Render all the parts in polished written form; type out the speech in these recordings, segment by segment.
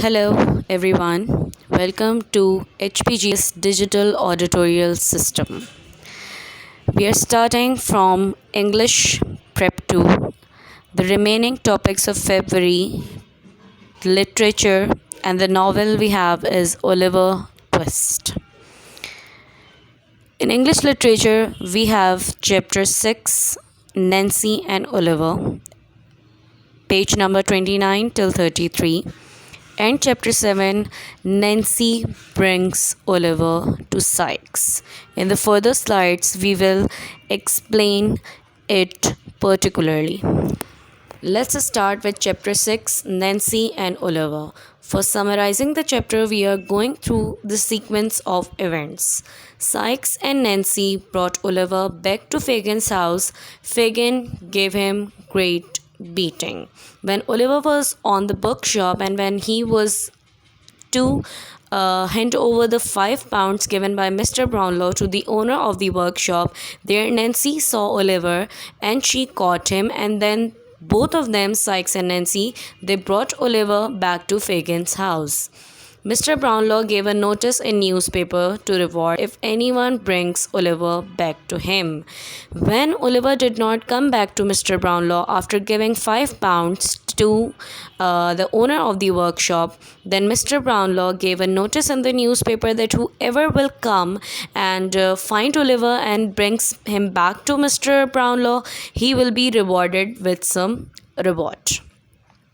Hello, everyone. Welcome to HPGS Digital Auditorial System. We are starting from English Prep 2, the remaining topics of February, literature, and the novel we have is Oliver Twist. In English literature, we have chapter 6, Nancy and Oliver, page number 29 till 33. And chapter 7, Nancy brings Oliver to Sykes. In the further slides, we will explain it particularly. Let's start with chapter 6, Nancy and Oliver. For summarizing the chapter, we are going through the sequence of events. Sykes and Nancy brought Oliver back to Fagin's house. Fagin gave him great beating. When Oliver was on the bookshop and when he was to hand over the £5 given by Mr. Brownlow to the owner of the workshop, there Nancy saw Oliver and she caught him, and then both of them, Sykes and Nancy, they brought Oliver back to Fagin's house. Mr. Brownlow gave a notice in newspaper to reward if anyone brings Oliver back to him. When Oliver did not come back to Mr. Brownlow after giving £5 to the owner of the workshop, then Mr. Brownlow gave a notice in the newspaper that whoever will come and find Oliver and brings him back to Mr. Brownlow, he will be rewarded with some reward.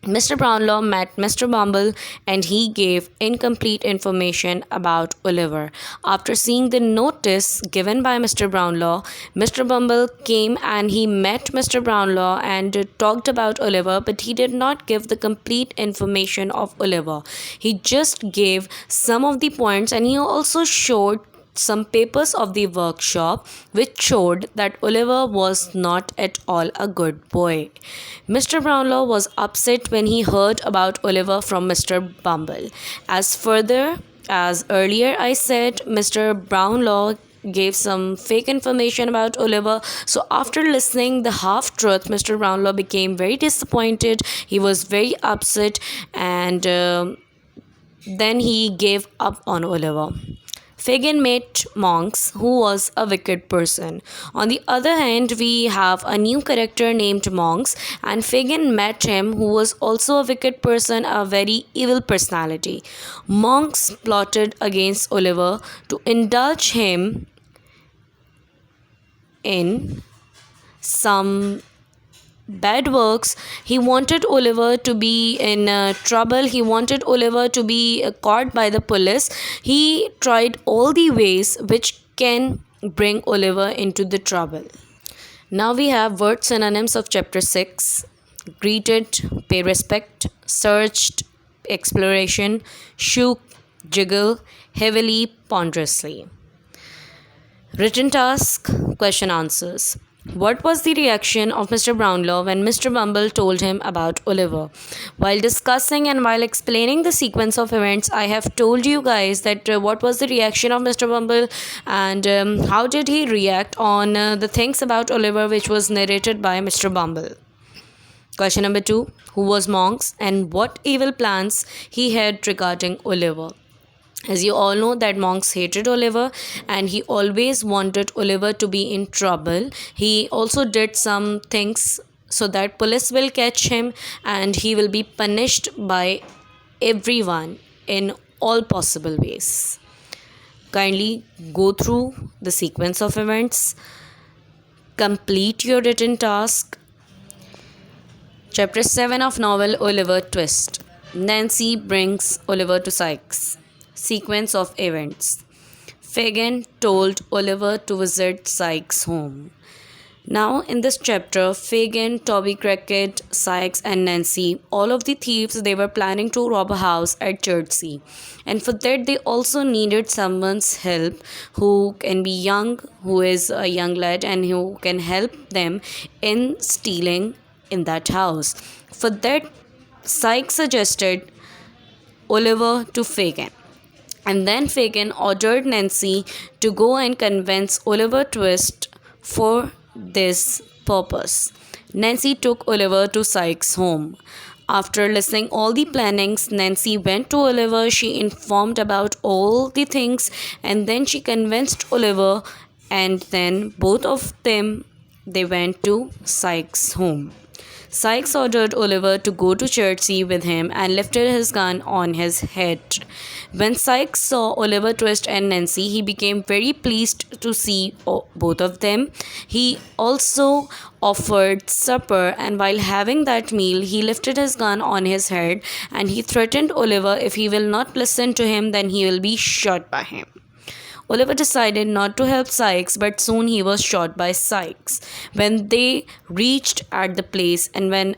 Mr. Brownlow met Mr. Bumble and he gave incomplete information about Oliver. After seeing the notice given by Mr. Brownlow, Mr. Bumble came and he met Mr. Brownlow and talked about Oliver, but he did not give the complete information of Oliver. He just gave some of the points, and he also showed some papers of the workshop which showed that Oliver was not at all a good boy. Mr. Brownlow was upset when he heard about Oliver from Mr. Bumble. As earlier I said, Mr. Brownlow gave some fake information about Oliver. So after listening the half truth, Mr. Brownlow became very disappointed. He was very upset, and then he gave up on Oliver. Fagin met Monks, who was a wicked person. On the other hand, we have a new character named Monks, and Fagin met him, who was also a wicked person, a very evil personality. Monks plotted against Oliver to indulge him in some bad works. He wanted Oliver to be in trouble. He wanted Oliver to be caught by the police. He tried all the ways which can bring Oliver into the trouble. Now we have word synonyms of chapter 6. Greeted, pay respect, searched, exploration, shook, jiggle, heavily, ponderously. Written task, question answers. What was the reaction of Mr. Brownlow when Mr. Bumble told him about Oliver? While discussing and while explaining the sequence of events, I have told you guys that what was the reaction of Mr. Bumble and how did he react on the things about Oliver which was narrated by Mr. Bumble. Question number 2. Who was Monks and what evil plans he had regarding Oliver? As you all know that Monks hated Oliver and he always wanted Oliver to be in trouble. He also did some things so that police will catch him and he will be punished by everyone in all possible ways. Kindly go through the sequence of events. Complete your written task. Chapter 7 of novel Oliver Twist. Nancy brings Oliver to Sykes. Sequence of events. Fagin told Oliver to visit Sykes' home. Now in this chapter, Fagin, Toby Crackit, Sykes and Nancy, all of the thieves, they were planning to rob a house at Chertsey. And for that they also needed someone's help who can be young, who is a young lad and who can help them in stealing in that house. For that, Sykes suggested Oliver to Fagin. And then Fagin ordered Nancy to go and convince Oliver Twist for this purpose. Nancy took Oliver to Sykes' home. After listening all the plannings, Nancy went to Oliver. She informed about all the things, and then she convinced Oliver, and then both of them they went to Sykes' home. Sykes ordered Oliver to go to Chertsey with him and lifted his gun on his head. When Sykes saw Oliver Twist and Nancy, he became very pleased to see both of them. He also offered supper, and while having that meal, he lifted his gun on his head and he threatened Oliver if he will not listen to him, then he will be shot by him. Oliver decided not to help Sykes, but soon he was shot by Sykes. When they reached at the place, and when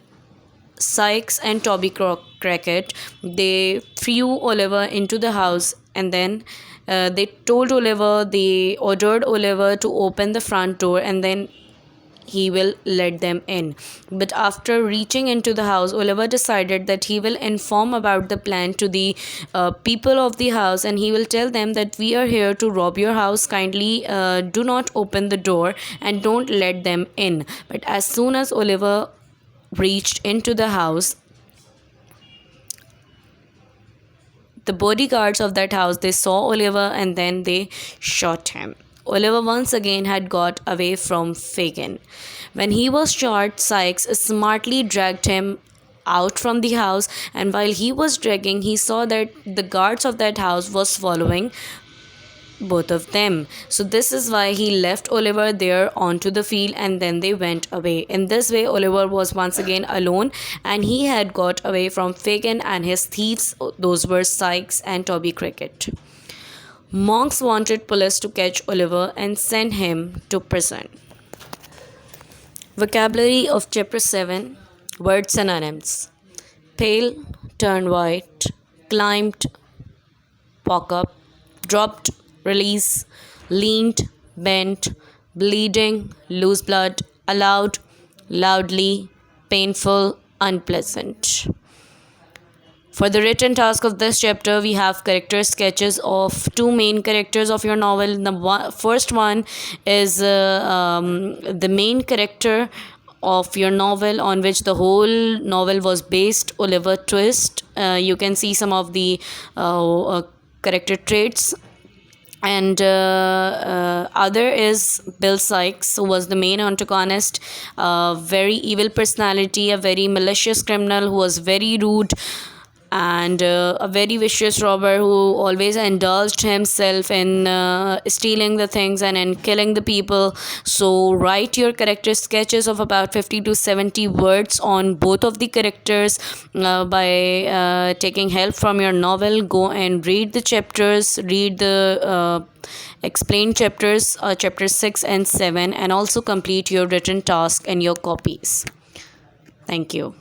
Sykes and Toby Crockett, they threw Oliver into the house, and then they ordered Oliver to open the front door, and then he will let them in. But after reaching into the house, Oliver decided that he will inform about the plan to the people of the house, and he will tell them that we are here to rob your house. Kindly do not open the door and don't let them in. But as soon as Oliver reached into the house, the bodyguards of that house, they saw Oliver and then they shot him. Oliver once again had got away from Fagin. When he was shot, Sykes smartly dragged him out from the house, and while he was dragging, he saw that the guards of that house was following both of them. So this is why he left Oliver there onto the field, and then they went away. In this way, Oliver was once again alone, and he had got away from Fagin and his thieves. Those were Sykes and Toby Crockett. Monks wanted police to catch Oliver and send him to prison. Vocabulary of Chapter 7. Word synonyms: pale, turned white, climbed, pock up, dropped, release, leaned, bent, bleeding, lose blood, allowed, loudly, painful, unpleasant. For the written task of this chapter, we have character sketches of two main characters of your novel. The first one is the main character of your novel, on which the whole novel was based, Oliver Twist. You can see some of the character traits. And other is Bill Sykes, who was the main antagonist, a very evil personality, a very malicious criminal who was very rude, and a very vicious robber who always indulged himself in stealing the things and in killing the people. So write your character sketches of about 50 to 70 words on both of the characters by taking help from your novel. Go and read the chapters, read the explained chapters, chapter 6 and 7, and also complete your written task and your copies. Thank you.